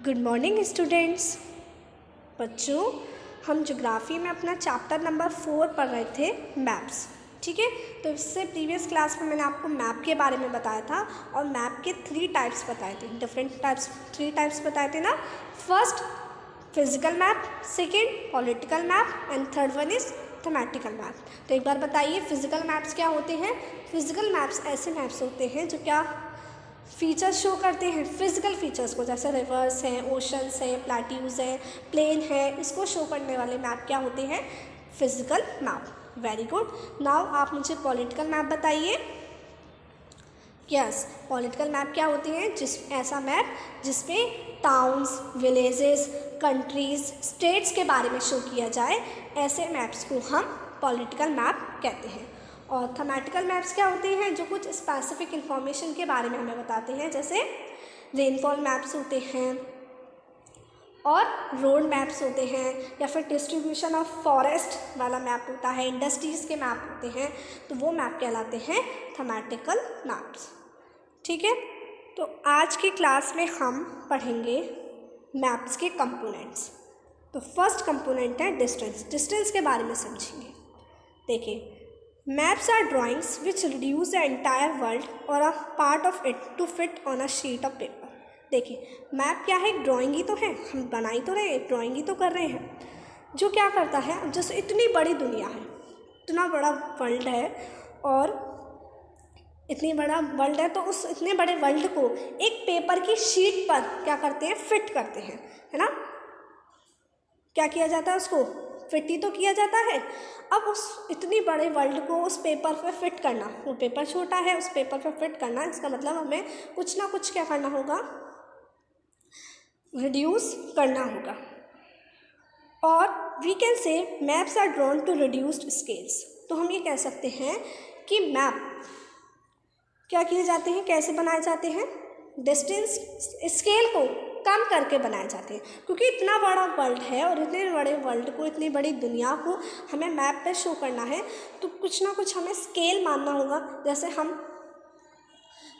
Good morning students. बच्चों, हम geography में अपना चैप्टर नंबर 4 पढ़ रहे थे, मैप्स। ठीक है, तो इससे प्रीवियस क्लास में मैंने आपको मैप के बारे में बताया था और मैप के 3 टाइप्स बताए थे, डिफरेंट टाइप्स, 3 टाइप्स बताए थे ना। First physical map, second political map and third one is thematic map. तो एक बार बताइए फिजिकल मैप्स क्या होते हैं। फिजिकल मैप्स ऐसे मैप्स होते हैं जो क्या फीचर्स शो करते हैं, फिजिकल फीचर्स को, जैसे रिवर्स हैं, ओशंस हैं, प्लेट्यूज हैं, प्लेन है, इसको शो करने वाले मैप क्या होते हैं, physical map. Very good. Now आप मुझे पॉलिटिकल मैप बताइए। यस, पॉलिटिकल मैप क्या होते हैं, ऐसा मैप जिसमें टाउन्स, विलेजेस, कंट्रीज, स्टेट्स के बारे में शो किया जाए, ऐसे मैप्स को हम पॉलिटिकल मैप कहते हैं। और थीमेटिकल मैप्स क्या होते हैं, जो कुछ स्पेसिफिक इंफॉर्मेशन के बारे में हमें बताते हैं, जैसे रेनफॉल मैप्स होते हैं और रोड मैप्स होते हैं, या फिर डिस्ट्रीब्यूशन ऑफ फॉरेस्ट वाला मैप होता है, इंडस्ट्रीज़ के मैप होते हैं, तो वो मैप कहलाते हैं थीमेटिकल मैप्स। ठीक है, तो आज की क्लास में हम पढ़ेंगे मैप्स के कंपोनेंट्स। तो फर्स्ट कंपोनेंट है डिस्टेंस। डिस्टेंस के बारे में समझेंगे। देखिए, maps are drawings which reduce the entire world or a part of it to fit on a sheet of paper. देखिए, मैप क्या है, ड्राइंग ही तो है, हम बना ही तो रहे हैं, ड्राइंग ही तो कर रहे हैं, जो क्या करता है, जैसे इतनी बड़ी दुनिया है, इतना बड़ा वर्ल्ड है, और इतनी बड़ा वर्ल्ड है, तो उस इतने बड़े वर्ल्ड को एक पेपर की शीट पर क्या करते हैं, फिट करते हैं, है ना। क्या किया जाता है, उसको फिट ही तो किया जाता है। अब उस इतनी बड़े वर्ल्ड को उस पेपर पे फिट करना, वो पेपर छोटा है, उस पेपर पे फिट करना, इसका मतलब हमें कुछ ना कुछ क्या करना होगा, रिड्यूस करना होगा। और we can say maps are drawn to reduced scales. तो हम ये कह सकते हैं कि मैप क्या किए जाते हैं, कैसे बनाए जाते हैं, डिस्टेंस स्केल को कम करके बनाए जाते हैं, क्योंकि इतना बड़ा वर्ल्ड है और इतने बड़े वर्ल्ड को, इतनी बड़ी दुनिया को हमें मैप पे शो करना है, तो कुछ ना कुछ हमें स्केल मानना होगा। जैसे हम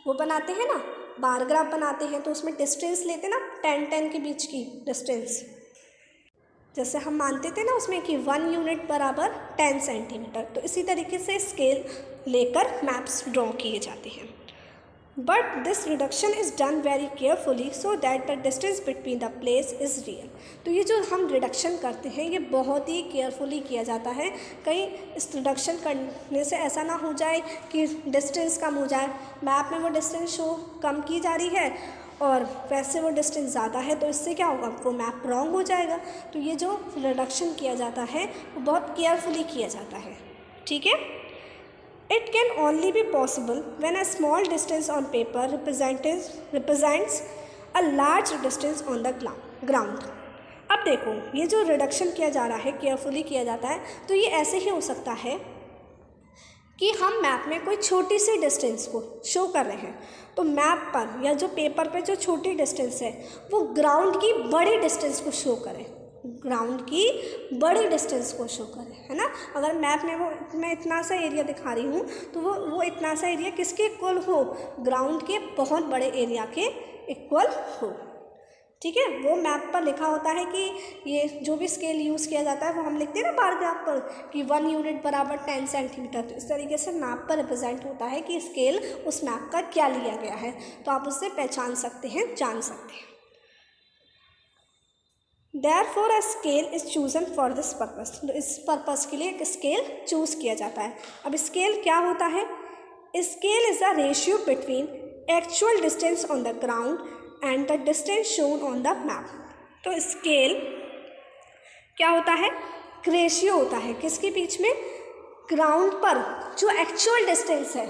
वो बनाते हैं ना, बार ग्राफ बनाते हैं, तो उसमें डिस्टेंस लेते ना, 10-10 के बीच की डिस्टेंस, जैसे हम मानते थे ना उसमें कि 1 यूनिट बराबर 10 सेंटीमीटर, तो इसी तरीके से स्केल लेकर मैप्स ड्रॉ किए जाते हैं। But this reduction is done very carefully so that the distance between the place is real. तो ये जो हम रिडक्शन करते हैं, ये बहुत ही केयरफुली किया जाता है, कहीं इस रिडक्शन करने से ऐसा ना हो जाए कि डिस्टेंस कम हो जाए। मैप में वो डिस्टेंस शो कम की जा रही है और वैसे वो डिस्टेंस ज़्यादा है, तो इससे क्या होगा, वो मैप रॉन्ग हो जाएगा। तो ये जो रिडक्शन किया जाता है वो बहुत केयरफुली किया जाता है। ठीक है, it can only be possible when a small distance on paper represents a large distance on the ground. अब देखो, ये जो रिडक्शन किया जा रहा है, केयरफुली किया जाता है, तो ये ऐसे ही हो सकता है कि हम मैप में कोई छोटी सी डिस्टेंस को शो कर रहे हैं, तो मैप पर या जो पेपर पे जो छोटी डिस्टेंस है वो ग्राउंड की बड़ी डिस्टेंस को शो करें, ग्राउंड की बड़ी डिस्टेंस को शो करें, है ना। अगर मैप में वो मैं इतना सा एरिया दिखा रही हूँ, तो वो इतना सा एरिया किसके इक्वल हो, ग्राउंड के बहुत बड़े एरिया के इक्वल हो। ठीक है, वो मैप पर लिखा होता है कि ये जो भी स्केल यूज़ किया जाता है वो हम लिखते हैं ना बार ग्राफ पर कि 1 यूनिट बराबर 10 सेंटीमीटर। तो इस तरीके से मैप पर रिप्रेजेंट होता है कि स्केल उस मैप का क्या लिया गया है, तो आप उससे पहचान सकते हैं, जान सकते हैं। Therefore a scale is chosen for this purpose. तो इस पर्पस के लिए एक स्केल चूज़ किया जाता है। अब स्केल क्या होता है, scale is the ratio between actual distance on the ground and the distance shown on the map. तो स्केल क्या होता है, रेशियो होता है किसके बीच में, ग्राउंड पर जो एक्चुअल डिस्टेंस है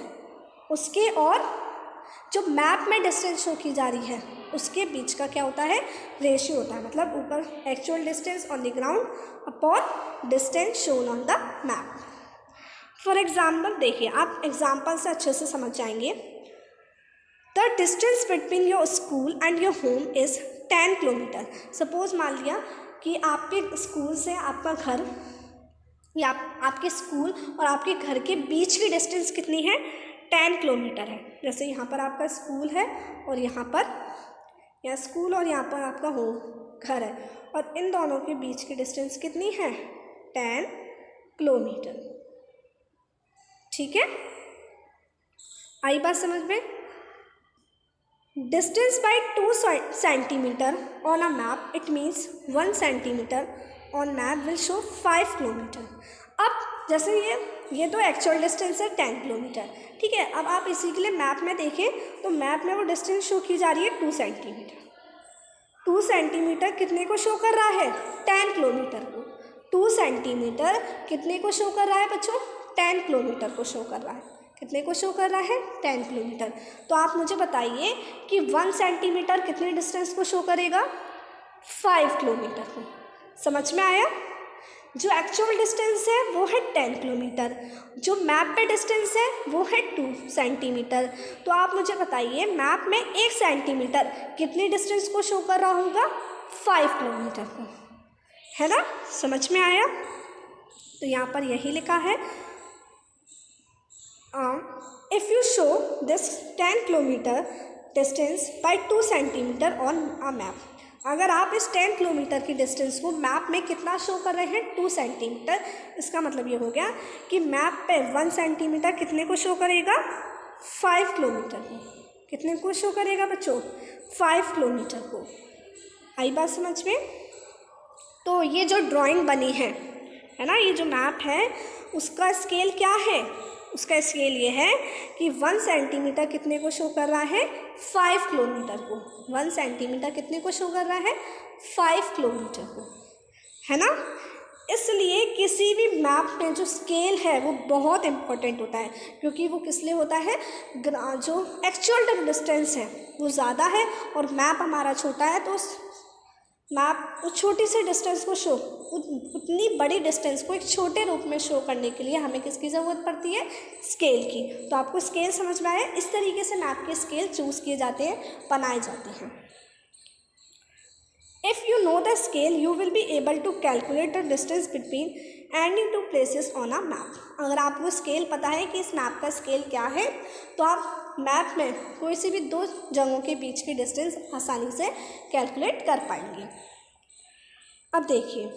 उसके और जो मैप में डिस्टेंस शो की जा रही है उसके बीच का क्या होता है, रेशियो होता है। मतलब ऊपर actual distance on the ground upon distance shown on the map. For example देखिए, आप एग्जाम्पल से अच्छे से समझ जाएंगे। The distance between your school and your home is 10 kilometre. Suppose मान लिया कि आपके स्कूल से आपका घर, या आपके स्कूल और आपके घर के बीच की डिस्टेंस कितनी है, 10 किलोमीटर है। जैसे यहाँ पर आपका स्कूल है और यहाँ पर या स्कूल और यहाँ पर आपका होम घर है, और इन दोनों के बीच की डिस्टेंस कितनी है? 10 किलोमीटर। ठीक है, आई बात समझ में? Distance by 2 centimetre on a map, it means 1 centimetre on map will show 5 kilometre. अब जैसे ये तो एक्चुअल डिस्टेंस है 10 किलोमीटर, ठीक है। अब आप इसी के लिए मैप में देखें तो मैप में वो डिस्टेंस शो की जा रही है 2 सेंटीमीटर। 2 सेंटीमीटर कितने को शो कर रहा है? 10 किलोमीटर को। 2 सेंटीमीटर कितने को शो कर रहा है बच्चों? 10 किलोमीटर को शो कर रहा है। कितने को शो कर रहा है? 10 किलोमीटर। तो आप मुझे बताइए कि 1 सेंटीमीटर कितने डिस्टेंस को शो करेगा? 5 किलोमीटर को। समझ में आया? जो एक्चुअल डिस्टेंस है वो है 10 किलोमीटर, जो मैप पे डिस्टेंस है वो है 2 सेंटीमीटर। तो आप मुझे बताइए मैप में 1 सेंटीमीटर कितने डिस्टेंस को शो कर रहा होगा? 5 किलोमीटर को, है ना? समझ में आया? तो यहाँ पर यही लिखा है, if you show this 10 kilometre distance by 2 centimetre on a map, अगर आप इस 10 किलोमीटर की डिस्टेंस को मैप में कितना शो कर रहे हैं? 2 सेंटीमीटर। इसका मतलब ये हो गया कि मैप पे 1 सेंटीमीटर कितने को शो करेगा? 5 किलोमीटर को। कितने को शो करेगा बच्चों? 5 किलोमीटर को। आई बात समझ में? तो ये जो ड्राइंग बनी है ना, ये जो मैप है उसका स्केल क्या है? उसका स्केल ये है कि 1 सेंटीमीटर कितने को शो कर रहा है? 5 किलोमीटर को। 1 सेंटीमीटर कितने को शो कर रहा है? 5 किलोमीटर को, है ना? इसलिए किसी भी मैप में जो स्केल है वो बहुत इम्पोर्टेंट होता है, क्योंकि वो किस लिए होता है? जो एक्चुअल डिस्टेंस है वो ज़्यादा है और मैप हमारा छोटा है, तो मैप उस छोटी सी डिस्टेंस को उतनी बड़ी डिस्टेंस को एक छोटे रूप में शो करने के लिए हमें किसकी ज़रूरत पड़ती है? स्केल की। तो आपको स्केल समझ में आया? इस तरीके से मैप के स्केल चूज़ किए जाते हैं, बनाए जाते हैं। If you know the scale you will be able to calculate the distance between any 2 places on a map. अगर आपको स्केल पता है कि इस मैप का स्केल क्या है, तो आप मैप में कोई सी भी 2 जगहों के बीच की डिस्टेंस आसानी से कैलकुलेट कर पाएंगे। अब देखिए,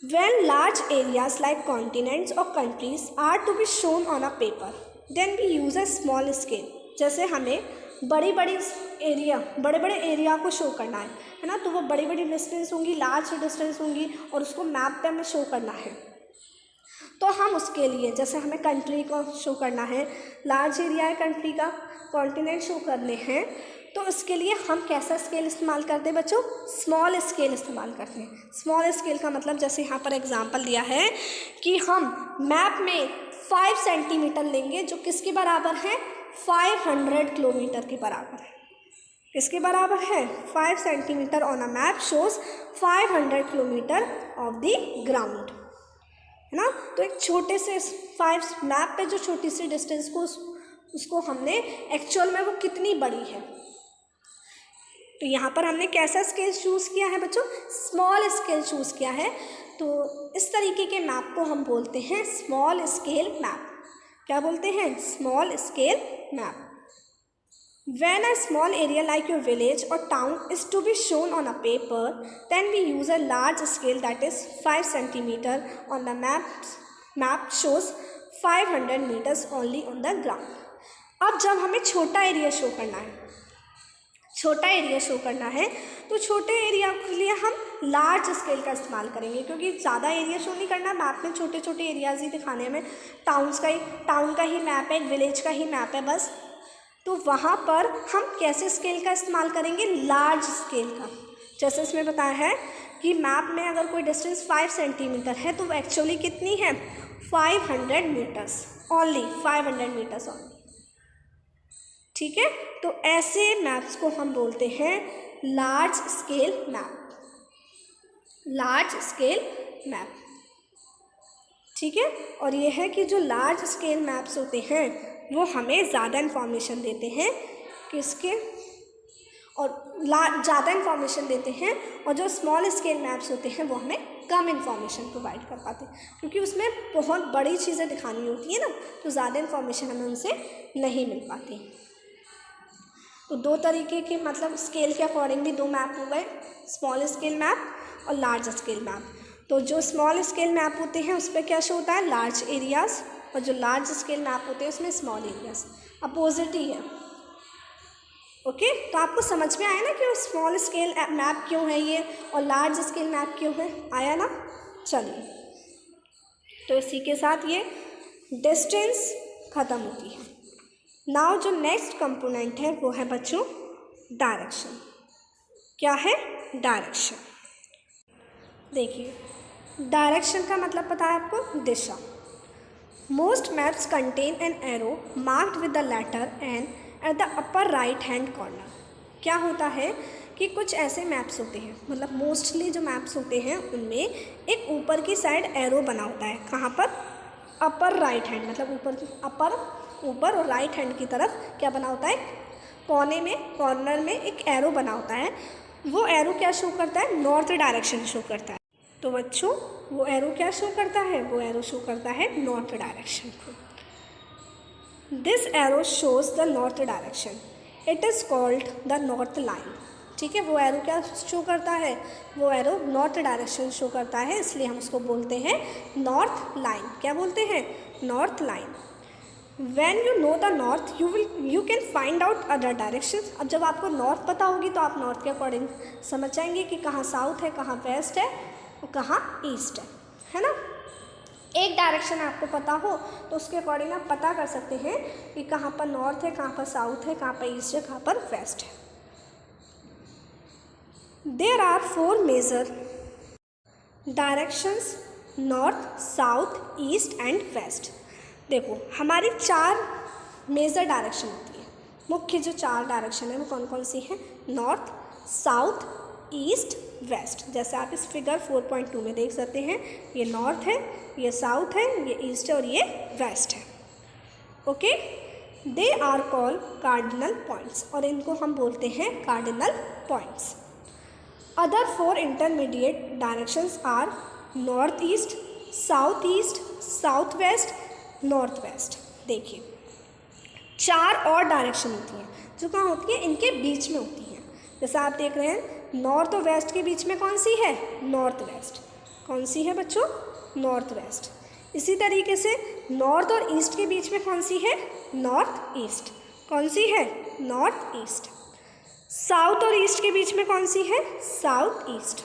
when large areas like continents or countries are to be shown on a paper, then we use a small scale। जैसे हमें बड़े बड़े एरिया को शो करना है ना, तो वो बड़ी बड़ी डिस्टेंस होंगी, लार्ज डिस्टेंस होंगी, और उसको मैप पे हमें शो करना है। तो हम उसके लिए, जैसे हमें कंट्री को शो करना है, लार्ज एरिया है कंट्री का, कॉन्टिनेंट शो करने हैं, तो उसके लिए हम कैसा स्केल इस्तेमाल करते हैं बच्चों? स्मॉल स्केल इस्तेमाल करते हैं। स्मॉल स्केल का मतलब जैसे यहाँ पर एग्जांपल दिया है कि हम मैप में 5 सेंटीमीटर लेंगे, जो किसके बराबर है? 500 किलोमीटर के बराबर है। किसके बराबर है? 5 centimetre on a map shows 500 kilometre of the ground, है ना? तो एक छोटे से 5 मैप पे जो छोटी सी डिस्टेंस को उसको हमने एक्चुअल में वो कितनी बड़ी है, तो यहाँ पर हमने कैसा स्केल चूज़ किया है बच्चों? स्मॉल स्केल चूज़ किया है। तो इस तरीके के मैप को हम बोलते हैं स्मॉल स्केल मैप। क्या बोलते हैं? Small scale map. When a small area like your village or town is to be shown on a paper, then we use a large scale, that is 5 centimeter on the map shows 500 meters only on the ground। अब जब हमें छोटा area show करना है, तो छोटे area के लिए हम लार्ज स्केल का इस्तेमाल करेंगे, क्योंकि ज़्यादा एरिया शो नहीं करना, मैप में छोटे छोटे एरियाज ही दिखाने में। टाउन का ही मैप है, एक विलेज का ही मैप है बस, तो वहाँ पर हम कैसे स्केल का इस्तेमाल करेंगे? लार्ज स्केल का। जैसे इसमें बताया है कि मैप में अगर कोई डिस्टेंस 5 सेंटीमीटर है, तो वो एक्चुअली कितनी है? 500 मीटर्स ओनली, 500 मीटर्स ओनली। ठीक है, तो ऐसे मैप्स को हम बोलते हैं large scale map. Large scale map, ठीक है। और ये है कि जो लार्ज स्केल मैप्स होते हैं वो हमें ज़्यादा इन्फॉर्मेशन देते हैं, किसके? और ज़्यादा इन्फॉर्मेशन देते हैं, और जो स्मॉल स्केल मैप्स होते हैं वो हमें कम इन्फॉर्मेशन प्रोवाइड कर पाते हैं, क्योंकि उसमें बहुत बड़ी चीज़ें दिखानी होती है ना, तो ज़्यादा इन्फॉर्मेशन हमें उनसे नहीं मिल पाती। तो तो दो तरीके के मतलब स्केल के अकॉर्डिंग भी दो मैप हो गए, स्मॉल स्केल मैप और लार्ज स्केल मैप। तो जो स्मॉल स्केल मैप होते हैं उस पर क्या शो होता है, लार्ज एरियाज़, और जो लार्ज स्केल मैप होते हैं उसमें स्मॉल एरियाज़, अपोजिट ही है। ओके, तो आपको समझ में आया ना कि वो स्मॉल स्केल मैप क्यों है ये और लार्ज स्केल मैप क्यों है, आया ना। चलिए, तो इसी के साथ ये डिस्टेंस ख़त्म होती है। नाउ जो नेक्स्ट कंपोनेंट है वो है बच्चों डायरेक्शन। क्या है, डायरेक्शन। देखिए, डायरेक्शन का मतलब पता है आपको, दिशा। Most maps contain an arrow marked with the letter N at the upper right hand corner. क्या होता है कि कुछ ऐसे मैप्स होते हैं, मतलब मोस्टली जो मैप्स होते हैं उनमें एक ऊपर की साइड एरो बना होता है। कहाँ पर, अपर राइट हैंड, मतलब ऊपर की, अपर ऊपर और राइट हैंड की तरफ क्या बना होता है, कोने में, कॉर्नर में एक एरो बना होता है। वो एरो क्या शो करता है, नॉर्थ डायरेक्शन शो करता है। तो बच्चों वो एरो क्या शो करता है, वो एरो शो करता है नॉर्थ डायरेक्शन को। This arrow shows the north direction, it is called the north line. ठीक है, वो एरो क्या शो करता है, वो एरो नॉर्थ डायरेक्शन शो करता है, इसलिए हम उसको बोलते हैं नॉर्थ लाइन। क्या बोलते हैं, north line. When you know the north, you can find out other directions। अब जब आपको नॉर्थ पता होगी तो आप नॉर्थ के अकॉर्डिंग समझ जाएंगे कि कहाँ साउथ है, कहाँ वेस्ट है और कहाँ ईस्ट है ना। एक डायरेक्शन आपको पता हो तो उसके अकॉर्डिंग आप पता कर सकते हैं कि कहाँ पर नॉर्थ है, कहाँ पर साउथ है, कहाँ पर ईस्ट है, कहाँ पर वेस्ट है। There are 4 major directions, north, south, east and west. देखो, हमारी 4 मेजर डायरेक्शन होती है। मुख्य जो 4 डायरेक्शन है वो कौन कौन सी हैं, नॉर्थ, साउथ, ईस्ट, वेस्ट। जैसे आप इस फिगर 4.2 में देख सकते हैं, ये नॉर्थ है, ये साउथ है, ये ईस्ट है और ये वेस्ट है। Okay, they are called cardinal points, और इनको हम बोलते हैं cardinal points. Other 4 intermediate directions are north east, south west, north west. देखिए, 4 और डायरेक्शन होती हैं जो कहाँ होती है, इनके बीच में होती हैं। जैसे आप देख रहे हैं, नॉर्थ और वेस्ट के बीच में कौन सी है, नॉर्थ वेस्ट। कौन सी है बच्चों, नॉर्थ वेस्ट। इसी तरीके से नॉर्थ और ईस्ट के बीच में कौन सी है, नॉर्थ ईस्ट। कौन सी है, नॉर्थ ईस्ट। साउथ और ईस्ट के बीच में कौन सी है, साउथ ईस्ट।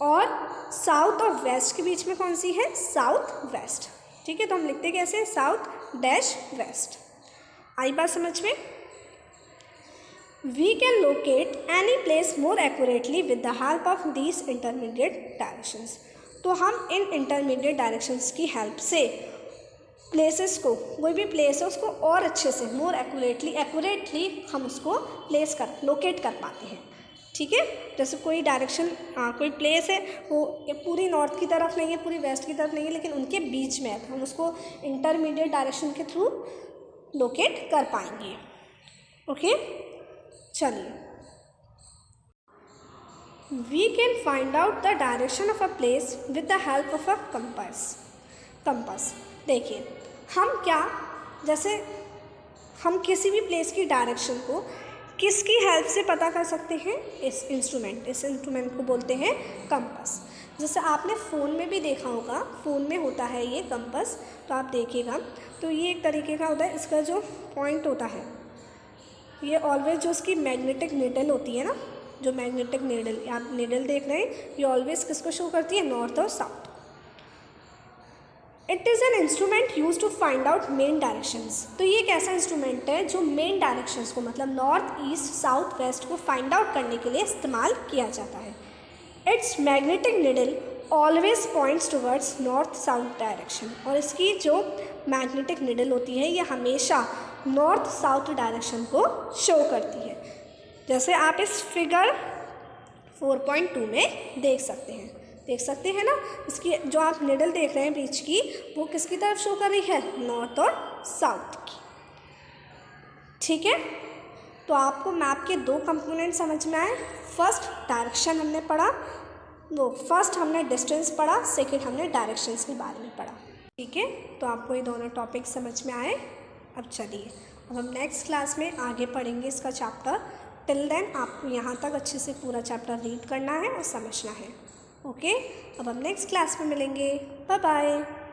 और साउथ और वेस्ट के बीच में कौन सी है, साउथ वेस्ट। ठीक है, तो हम लिखते कैसे, साउथ डैश वेस्ट। आई बात समझ में। We can locate any place more accurately with the help of these intermediate directions. तो हम इन इंटरमीडिएट डायरेक्शंस की हेल्प से प्लेसेस को, कोई भी प्लेस है उसको और अच्छे से, मोर एक्यूरेटली हम उसको लोकेट कर पाते हैं। ठीक है, जैसे कोई डायरेक्शन, कोई प्लेस है वो पूरी नॉर्थ की तरफ नहीं है, पूरी वेस्ट की तरफ नहीं है, लेकिन उनके बीच में है, तो हम उसको इंटरमीडिएट डायरेक्शन के थ्रू लोकेट कर पाएंगे। ओके, चलिए, we can find out the direction of a place with the help of a compass. देखिए, हम क्या, जैसे हम किसी भी प्लेस की डायरेक्शन को किसकी हेल्प से पता कर सकते हैं, इस इंस्ट्रूमेंट को बोलते हैं कंपास। जैसे आपने फ़ोन में भी देखा होगा, फ़ोन में होता है ये कंपास, तो आप देखिएगा, तो ये एक तरीके का होता है। इसका जो पॉइंट होता है, ये ऑलवेज जो उसकी मैग्नेटिक नीडल होती है ना, जो मैग्नेटिक नीडल आप नीडल देख रहे हैं, ये ऑलवेज किसको शो करती है, नॉर्थ और south. It is an instrument use to find out main directions. तो ये एक ऐसा इंस्ट्रूमेंट है जो मेन डायरेक्शंस को, मतलब नॉर्थ, ईस्ट, साउथ, वेस्ट को फाइंड आउट करने के लिए इस्तेमाल किया जाता है। It's magnetic needle always points towards north south direction, और इसकी जो मैग्नेटिक निडल होती है ये हमेशा नॉर्थ साउथ डायरेक्शन को शो करती है। जैसे आप इस फिगर 4.2 में देख सकते हैं ना, इसकी जो आप निडल देख रहे हैं बीच की, वो किसकी तरफ शो कर रही है, नॉर्थ और साउथ की। ठीक है, तो आपको मैप के 2 कंपोनेंट समझ में आए। फर्स्ट डायरेक्शन हमने पढ़ा, फर्स्ट हमने डिस्टेंस पढ़ा, सेकंड हमने डायरेक्शंस के बारे में पढ़ा। ठीक है, तो आपको ये दोनों टॉपिक समझ में आए। अब चलिए अब हम नेक्स्ट क्लास में आगे पढ़ेंगे इसका चैप्टर। टिल देन आपको यहाँ तक अच्छे से पूरा चैप्टर रीड करना है और समझना है। ओके, अब हम नेक्स्ट क्लास में मिलेंगे। Bye bye.